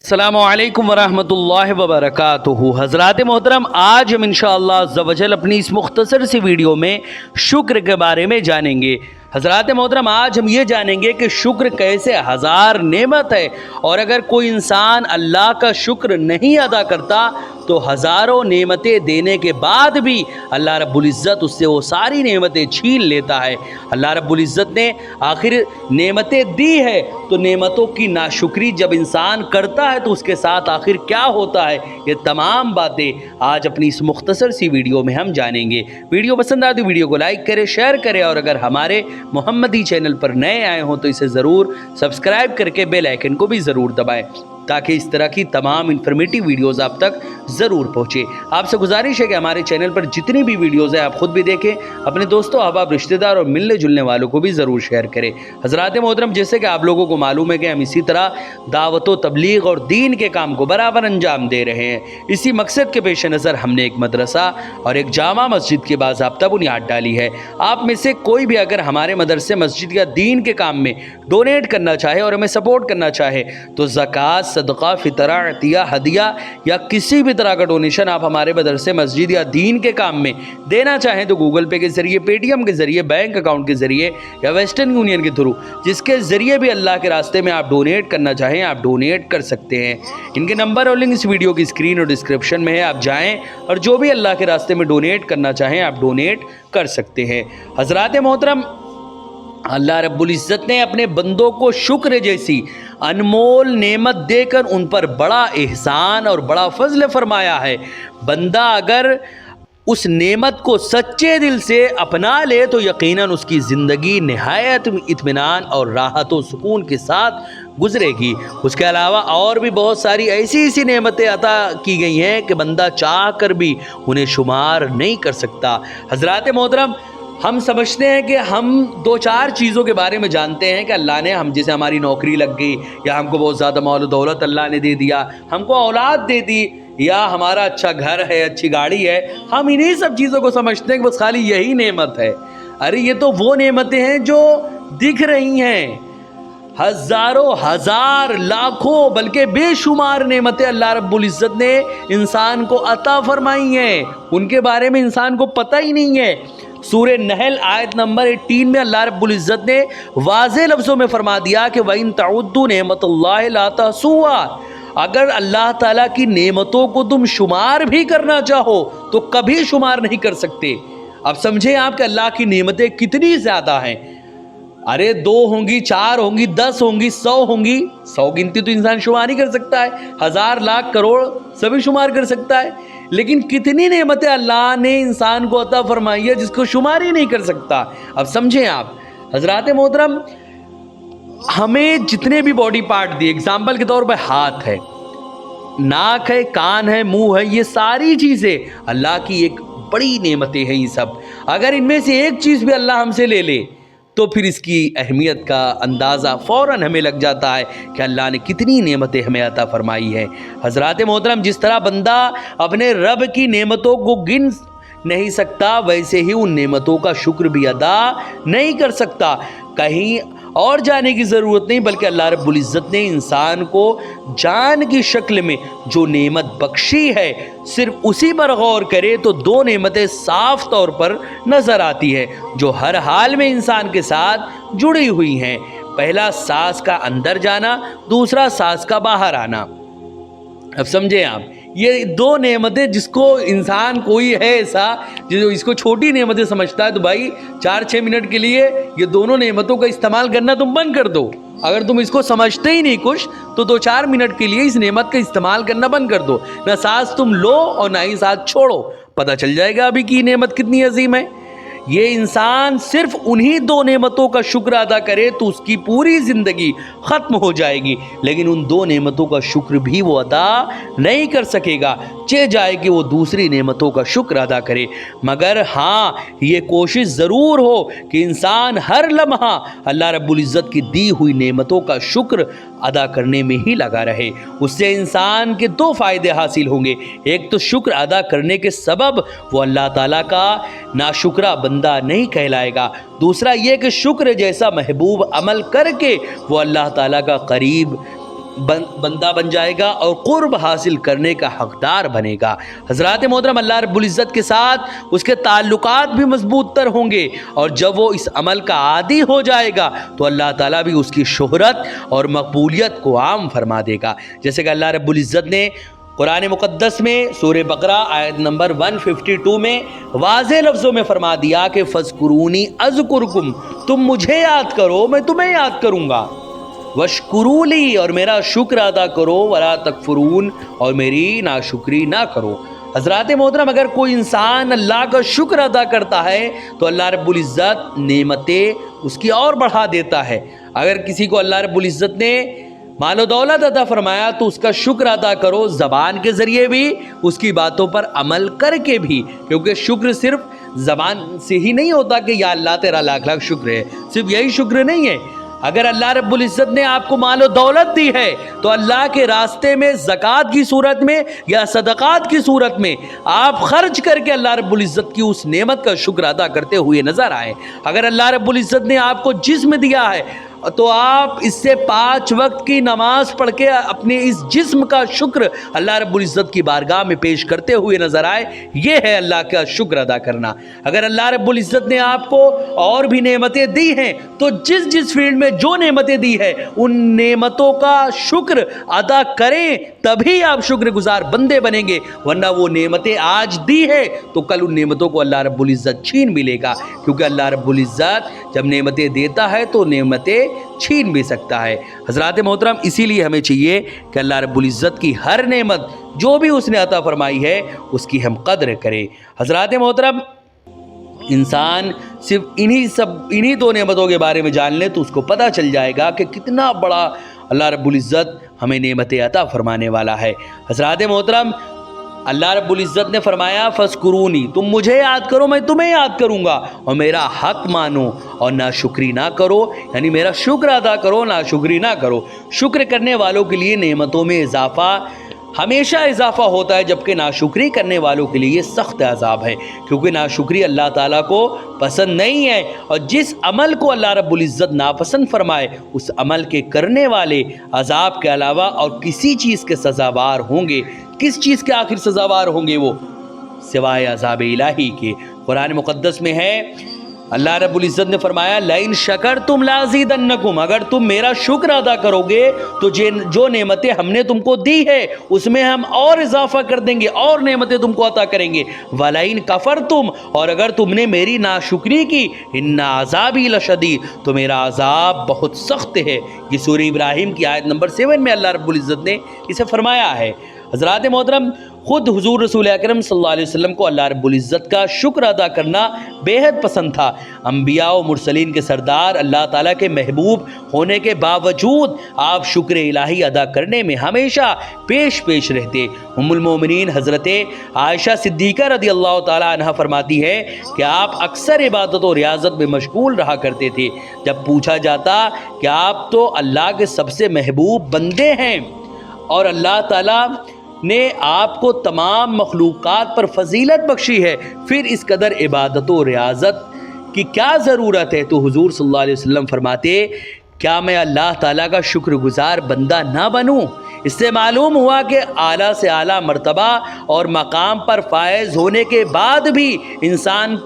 अस्सलामुअलैकुम वरहमतुल्लाहि वबरकातुहू। हज़रात मोहतरम, आज हम इंशाअल्लाह अज़्ज़ा वजल अपनी इस मुख्तसर सी वीडियो में शुक्र के बारे में जानेंगे। हज़रात मोहतरम, आज हम ये जानेंगे कि शुक्र कैसे हज़ार नेमत है, और अगर कोई इंसान अल्लाह का शुक्र नहीं अदा करता तो हज़ारों नेमतें देने के बाद भी अल्लाह रब्बुल इज़्ज़त उससे वो सारी नेमतें छीन लेता है। अल्लाह रब्बुल इज़्ज़त ने आखिर नेमतें दी है, तो नेमतों की नाशुक्री जब इंसान करता है तो उसके साथ आखिर क्या होता है, ये तमाम बातें आज अपनी इस मुख्तसर सी वीडियो में हम जानेंगे। वीडियो पसंद आए तो वीडियो को लाइक करें, शेयर करें, और अगर हमारे मोहम्मदी चैनल पर नए आए हों तो इसे ज़रूर सब्सक्राइब करके बेल आइकन को भी ज़रूर दबाएं, ताकि इस तरह की तमाम इन्फॉर्मेटिव वीडियोस आप तक ज़रूर पहुँचे। आपसे गुजारिश है कि हमारे चैनल पर जितनी भी वीडियोस हैं आप ख़ुद भी देखें, अपने दोस्तों, अहबाब, रिश्तेदार और मिलने जुलने वालों को भी ज़रूर शेयर करें। हज़रात मोहतरम, जैसे कि आप लोगों को मालूम है कि हम इसी तरह दावत व तबलीग और दीन के काम को बराबर अंजाम दे रहे हैं। इसी मकसद के पेश नज़र हमने एक मदरसा और एक जामा मस्जिद की बाज़ाब्ता बुनियाद डाली है। आप में से कोई भी अगर हमारे मदरसे, मस्जिद या दीन के काम में डोनेट करना चाहे और हमें सपोर्ट करना चाहे तो ज़कात, सदका, फितरा, अतिया, हदिया या किसी भी तरह का डोनेशन आप हमारे मदरसे, मस्जिद या दीन के काम में देना चाहें तो गूगल पे के ज़रिए, पेटीएम के ज़रिए, बैंक अकाउंट के ज़रिए या वेस्टर्न यूनियन के थ्रू, जिसके ज़रिए भी अल्लाह के रास्ते में आप डोनेट करना चाहें आप डोनेट कर सकते हैं। इनके नंबर और लिंक इस वीडियो की स्क्रीन और डिस्क्रिप्शन में है, आप जाएँ और जो भी अल्लाह के रास्ते में डोनेट करना चाहें आप डोनेट कर सकते हैं। हज़रात मोहतरम, अल्लाह रब्बुल इज़्ज़त ने अपने बंदों को शुक्र जैसी अनमोल नेमत देकर उन पर बड़ा एहसान और बड़ा फजल फरमाया है। बंदा अगर उस नेमत को सच्चे दिल से अपना ले तो यकीनन उसकी ज़िंदगी निहायत इत्मीनान और राहत व सुकून के साथ गुजरेगी। उसके अलावा और भी बहुत सारी ऐसी नेमतें अता की गई हैं कि बंदा चाह कर भी उन्हें शुमार नहीं कर सकता। हज़रात मोहतरम, हम समझते हैं कि हम दो चार चीज़ों के बारे में जानते हैं कि अल्लाह ने हम, जैसे हमारी नौकरी लग गई, या हमको बहुत ज़्यादा माल दौलत अल्लाह ने दे दिया, हमको औलाद दे दी, या हमारा अच्छा घर है, अच्छी गाड़ी है, हम इन्हीं सब चीज़ों को समझते हैं कि बस खाली यही नेमत है। अरे ये तो वो नेमतें हैं जो दिख रही हैं। हज़ारों, हज़ार, लाखों, बल्कि बेशुमार नेमतें अल्लाह रब्बुल इज़्ज़त ने इंसान को अता फरमाई हैं, उनके बारे में इंसान को पता ही नहीं है। सूरह नहल आयत नंबर 18 में अल्लाह रब्बुल इज़्ज़त ने वाज़े लफ्ज़ों में फरमा दिया कि वइन तउद्दू नेमतुल्लाहि ला तहसूहा, अगर अल्लाह ताला की नेमतों को तुम शुमार भी करना चाहो तो कभी शुमार नहीं कर सकते। अब समझें आप कि अल्लाह की नेमतें कितनी ज़्यादा हैं। अरे 2 होंगी, 4 होंगी, 10 होंगी, 100 होंगी, 100 गिनती तो इंसान शुमार ही कर सकता है, 1000, लाख, करोड़ सभी शुमार कर सकता है, लेकिन कितनी नेमतें अल्लाह ने इंसान को अता फरमाई है जिसको शुमार ही नहीं कर सकता। अब समझें आप हज़रात मोहतरम, हमें जितने भी बॉडी पार्ट दिए, एग्जाम्पल के तौर पर हाथ है, नाक है, कान है, मुंह है, ये सारी चीज़ें अल्लाह की एक बड़ी नेमतें हैं। ये सब अगर इनमें से एक चीज़ भी अल्लाह हमसे ले ले तो फिर इसकी अहमियत का अंदाज़ा फ़ौरन हमें लग जाता है कि अल्लाह ने कितनी नेमतें हमें अता फरमाई है। हज़रात मोहतरम, जिस तरह बंदा अपने रब की नेमतों को गिन नहीं सकता, वैसे ही उन नेमतों का शुक्र भी अदा नहीं कर सकता। कहीं और जाने की ज़रूरत नहीं, बल्कि अल्लाह रब्बुल इज़्ज़त ने इंसान को जान की शक्ल में जो नेमत बख्शी है, सिर्फ उसी पर गौर करे तो 2 नेमतें साफ तौर पर नज़र आती है जो हर हाल में इंसान के साथ जुड़ी हुई हैं। पहला सांस का अंदर जाना, दूसरा सांस का बाहर आना। अब समझें आप, ये 2 नेमतें जिसको इंसान कोई है ऐसा जो इसको छोटी नेमतें समझता है, तो भाई 4-6 मिनट के लिए ये दोनों नेमतों का इस्तेमाल करना तुम बंद कर दो। अगर तुम इसको समझते ही नहीं कुछ तो 2-4 मिनट के लिए इस नेमत का इस्तेमाल करना बंद कर दो। ना सांस तुम लो और ना ही सांस छोड़ो, पता चल जाएगा अभी कि नेमत कितनी अजीम है। یہ انسان صرف انہی دو نعمتوں کا شکر ادا کرے تو اس کی پوری زندگی ختم ہو جائے گی، لیکن ان دو نعمتوں کا شکر بھی وہ ادا نہیں کر سکے گا، چاہ جائے کہ وہ دوسری نعمتوں کا شکر ادا کرے۔ مگر ہاں یہ کوشش ضرور ہو کہ انسان ہر لمحہ اللہ رب العزت کی دی ہوئی نعمتوں کا شکر ادا کرنے میں ہی لگا رہے۔ اس سے انسان کے دو فائدے حاصل ہوں گے، ایک تو شکر ادا کرنے کے سبب وہ اللہ تعالیٰ کا ناشکرہ بندہ نہیں کہلائے گا، دوسرا یہ کہ شکر جیسا محبوب عمل کر کے وہ اللہ تعالیٰ کا قریب بندہ بن جائے گا اور قرب حاصل کرنے کا حقدار بنے گا۔ حضرات محترم، اللہ رب العزت کے ساتھ اس کے تعلقات بھی مضبوط تر ہوں گے، اور جب وہ اس عمل کا عادی ہو جائے گا تو اللہ تعالیٰ بھی اس کی شہرت اور مقبولیت کو عام فرما دے گا، جیسے کہ اللہ رب العزت نے قرآن مقدس میں سورہ بقرہ آیت نمبر 152 میں واضح لفظوں میں فرما دیا کہ فَاذْكُرُونِی أَذْكُرْكُمْ، تم مجھے یاد کرو میں تمہیں یاد کروں گا، وَاشْكُرُوا لِی، اور میرا شکر ادا کرو، وَلَا تَکْفُرُونَ، اور میری ناشکری نہ کرو۔ حضرات محترم، اگر کوئی انسان اللہ کا شکر ادا کرتا ہے تو اللہ رب العزت نعمتیں اس کی اور بڑھا دیتا ہے۔ اگر کسی کو اللہ رب العزت نے مال و دولت عطا فرمایا تو اس کا شکر ادا کرو، زبان کے ذریعے بھی، اس کی باتوں پر عمل کر کے بھی، کیونکہ شکر صرف زبان سے ہی نہیں ہوتا کہ یا اللہ تیرا لاکھ لاکھ شکر ہے، صرف یہی شکر نہیں ہے۔ اگر اللہ رب العزت نے آپ کو مال و دولت دی ہے تو اللہ کے راستے میں زکوٰۃ کی صورت میں یا صدقات کی صورت میں آپ خرچ کر کے اللہ رب العزت کی اس نعمت کا شکر ادا کرتے ہوئے نظر آئے۔ اگر اللہ رب العزت نے آپ کو جسم دیا ہے تو آپ اس سے 5 وقت کی نماز پڑھ کے اپنے اس جسم کا شکر اللہ رب العزت کی بارگاہ میں پیش کرتے ہوئے نظر آئے، یہ ہے اللہ کا شکر ادا کرنا۔ اگر اللہ رب العزت نے آپ کو اور بھی نعمتیں دی ہیں تو جس فیلڈ میں جو نعمتیں دی ہے ان نعمتوں کا شکر ادا کریں، تبھی آپ شکر گزار بندے بنیں گے، ورنہ وہ نعمتیں آج دی ہے تو کل ان نعمتوں کو اللہ رب العزت چھین بھی لے گا، کیونکہ اللہ رب العزت جب نعمتیں دیتا ہے تو نعمتیں چھین بھی سکتا ہے۔ حضرات محترم، اسی لیے ہمیں چاہیے کہ اللہ رب العزت کی ہر نعمت جو بھی اس نے عطا فرمائی ہے اس کی ہم قدر کریں۔ حضرات محترم، انسان صرف انہی دو نعمتوں کے بارے میں جان لے تو اس کو پتہ چل جائے گا کہ کتنا بڑا اللہ رب العزت ہمیں نعمتیں عطا فرمانے والا ہے۔ حضرات محترم، اللہ رب العزت نے فرمایا فَاذْكُرُونِی، تم مجھے یاد کرو میں تمہیں یاد کروں گا، اور میرا حق مانو اور ناشکری نہ کرو، یعنی میرا شکر ادا کرو ناشکری نہ کرو۔ شکر کرنے والوں کے لیے نعمتوں میں اضافہ ہمیشہ اضافہ ہوتا ہے، جبکہ ناشکری کرنے والوں کے لیے یہ سخت عذاب ہے، کیونکہ ناشکری اللہ تعالیٰ کو پسند نہیں ہے، اور جس عمل کو اللہ رب العزت ناپسند فرمائے اس عمل کے کرنے والے عذاب کے علاوہ اور کسی چیز کے سزاوار ہوں گے۔ کس چیز کے آخر سزاوار ہوں گے وہ؟ سوائے عذاب الہی کے۔ قرآن مقدس میں ہے، اللہ رب العزت نے فرمایا لَإِن شَكَرْتُمْ لَأَزِيدَنَّكُمْ، اگر تم میرا شکر ادا کرو گے تو جو نعمتیں ہم نے تم کو دی ہے اس میں ہم اور اضافہ کر دیں گے، اور نعمتیں تم کو عطا کریں گے۔ وَلَئِن كَفَرْتُمْ، اور اگر تم نے میری ناشکری کی، إِنَّ عَذَابِي لَشَدِيدٌ، تو میرا عذاب بہت سخت ہے۔ یہ سورہ ابراہیم کی آیت نمبر 7 میں اللہ رب العزت نے اسے فرمایا ہے۔ حضرات محترم، خود حضور رسول اکرم صلی اللہ علیہ وسلم کو اللہ رب العزت کا شکر ادا کرنا بے حد پسند تھا۔ انبیاء و مرسلین کے سردار، اللہ تعالیٰ کے محبوب ہونے کے باوجود آپ شکر الہی ادا کرنے میں ہمیشہ پیش رہتے۔ ام المومنین حضرت عائشہ صدیقہ رضی اللہ تعالیٰ عنہ فرماتی ہے کہ آپ اکثر عبادت و ریاضت میں مشغول رہا کرتے تھے۔ جب پوچھا جاتا کہ آپ تو اللہ کے سب سے محبوب بندے ہیں اور اللہ تعالیٰ نے آپ کو تمام مخلوقات پر فضیلت بخشی ہے، پھر اس قدر عبادت و ریاضت کی کیا ضرورت ہے؟ تو حضور صلی اللہ علیہ وسلم فرماتے، کیا میں اللہ تعالیٰ کا شکر گزار بندہ نہ بنوں؟ اس سے معلوم ہوا کہ اعلیٰ سے اعلیٰ مرتبہ اور مقام پر فائز ہونے کے بعد بھی انسان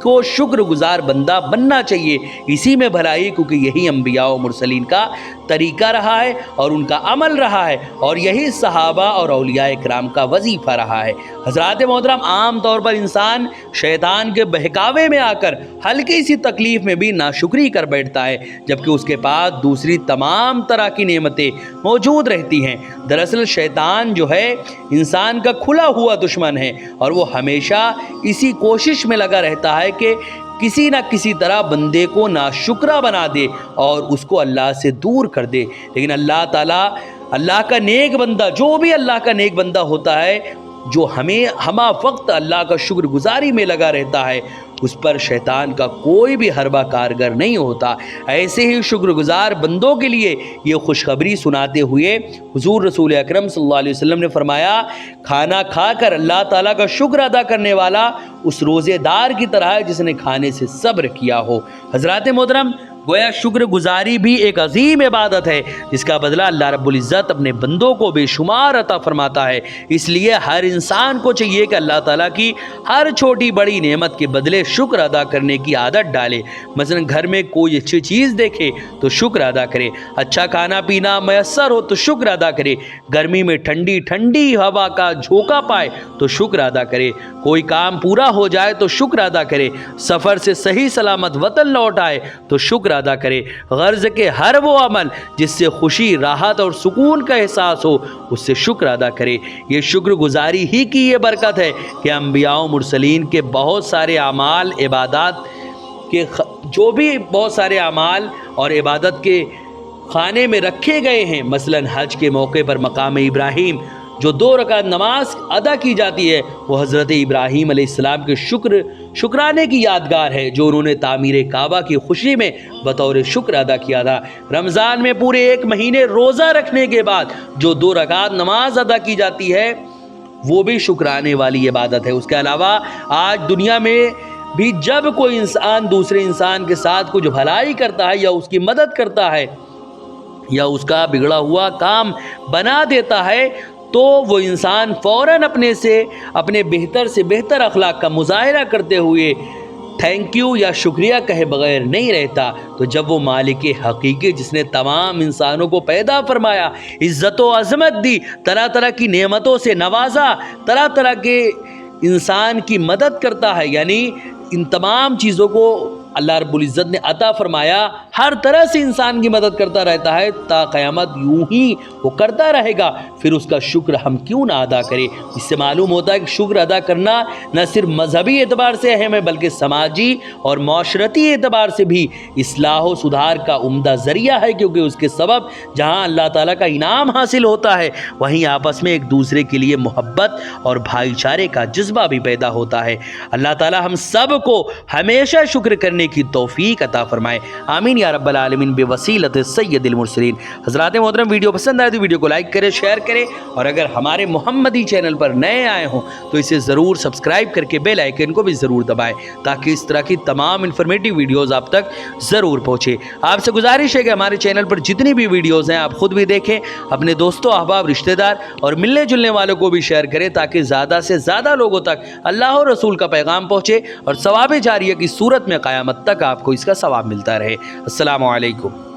کو شکر گزار بندہ بننا چاہیے۔ اسی میں بھلائی، کیونکہ یہی انبیاء و مرسلین کا طریقہ رہا ہے اور ان کا عمل رہا ہے، اور یہی صحابہ اور اولیاء کرام کا وظیفہ رہا ہے۔ حضرات محترم، عام طور پر انسان شیطان کے بہکاوے میں آ کر ہلکی سی تکلیف میں بھی ناشکری کر بیٹھتا ہے، جبکہ اس کے پاس دوسری تمام طرح کی نعمتیں موجود رہتی ہیں۔ دراصل شیطان جو ہے انسان کا کھلا ہوا دشمن ہے، اور وہ ہمیشہ اسی کوشش میں لگا رہتا ہے کہ किसी ना किसी तरह बंदे को नाशुक्रा बना दे और उसको अल्लाह से दूर कर दे। लेकिन अल्लाह ताला, अल्लाह का नेक बंदा, जो भी अल्लाह का नेक बंदा होता है, जो हम वक्त अल्लाह का शुक्रगुजारी में लगा रहता है, उस पर शैतान का कोई भी हरबा कारगर नहीं होता। ऐसे ही शुक्रगुजार बंदों के लिए ये खुशखबरी सुनाते हुए हुजूर रसूल अकरम सल्लल्लाहु अलैहि वसल्लम ने फरमाया, खाना खाकर अल्लाह ताला का शुक्र अदा करने वाला उस रोज़ेदार की तरह है जिसने खाने से सब्र किया हो। हज़रात मोहतरम, गोया शुक्रगुजारी भी एक अजीम इबादत है जिसका बदला अल्लाह रब्बुल इज़्ज़त अपने बंदों को बेशुमार अता फरमाता है। इसलिए हर इंसान को चाहिए कि अल्लाह ताला की हर छोटी बड़ी नेमत के बदले शुक्र अदा करने की आदत डाले। मसलन घर में कोई अच्छी चीज़ देखे तो शुक्र अदा करे, अच्छा खाना पीना मैसर हो तो शुक्र अदा करे, गर्मी में ठंडी ठंडी हवा का झोंका पाए तो शुक्र अदा करे, कोई काम पूरा हो जाए तो शुक्र अदा करे, सफ़र से सही सलामत वतन लौट आए तो शुक्र अदा करे, गर्ज के हर वो अमल जिससे खुशी, राहत और सुकून का एहसास हो उससे शुक्र अदा करे। ये शुक्रगुजारी ही की ये बरकत है कि अंबिया मुरसलीन के बहुत सारे अमाल, इबादत के जो भी बहुत सारे अमाल और इबादत के खाने में रखे गए हैं। मसलन हज के मौके पर मकाम इब्राहीम जो 2 रकात नमाज अदा की जाती है, वो हज़रत इब्राहीम अलैहिस्सलाम के शुक्राने की यादगार है जो उन्होंने तामीर काबा की खुशी में बतौर शुक्र अदा किया था। रमज़ान में पूरे 1 महीने रोज़ा रखने के बाद जो 2 रकात नमाज अदा की जाती है, वो भी शुक्राने वाली इबादत है। उसके अलावा आज दुनिया में भी जब कोई इंसान दूसरे इंसान के साथ कुछ भलाई करता है या उसकी मदद करता है या उसका बिगड़ा हुआ काम बना देता है, तो वो इंसान फ़ौरन अपने बेहतर से बेहतर अखलाक का मुजाहिरा करते हुए थैंक यू या शुक्रिया कहे बगैर नहीं रहता। तो जब वो मालिक हकीकी जिसने तमाम इंसानों को पैदा फरमाया, इज़्ज़त व अज़मत दी, तरह तरह की नेमतों से नवाजा, तरह तरह के इंसान की मदद करता है, यानी इन तमाम चीज़ों को अल्लाह रब्बुल इज़्ज़त ने अता फरमाया, हर तरह से इंसान की मदद करता रहता है ता क़यामत यूं ही वो करता रहेगा, फिर उसका शुक्र हम क्यों ना अदा करें। इससे मालूम होता है कि शुक्र अदा करना न सिर्फ मजहबी एतबार से अहम है बल्कि समाजी और माशरती एतबार से भी इस्लाह व सुधार का उम्दा ज़रिया है, क्योंकि उसके सबब जहाँ अल्लाह ताला का इनाम हासिल होता है वहीं आपस में एक दूसरे के लिए मोहब्बत और भाईचारे का जज्बा भी पैदा होता है। अल्लाह ताला हम सब को हमेशा शुक्र करने की तौफीक अता फरमाए, आमीन या रब्बल आलमीन बेवसीलत सय्यदिल मुरसलीन। हज़रात मोहतरम, वीडियो पसंद आए तो वीडियो को लाइक करें, शेयर करें, और अगर हमारे मोहम्मदी चैनल पर नए आए हों तो इसे ज़रूर सब्सक्राइब करके बेल आइकन को भी ज़रूर दबाएं ताकि इस तरह की तमाम इन्फॉर्मेटिव वीडियोज़ आप तक ज़रूर पहुँचे। आपसे गुजारिश है कि हमारे चैनल पर जितनी भी वीडियोज़ हैं आप खुद भी देखें, अपने दोस्तों, अहबाब, रिश्तेदार और मिलने जुलने वालों को भी शेयर करें ताकि ज़्यादा से ज़्यादा लोगों तक अल्लाह और रसूल का पैगाम पहुँचे और सवाब जारिया की सूरत में क़यामत तक आपको इसका सवाब मिलता रहे। अस्सलामु अलैकुम।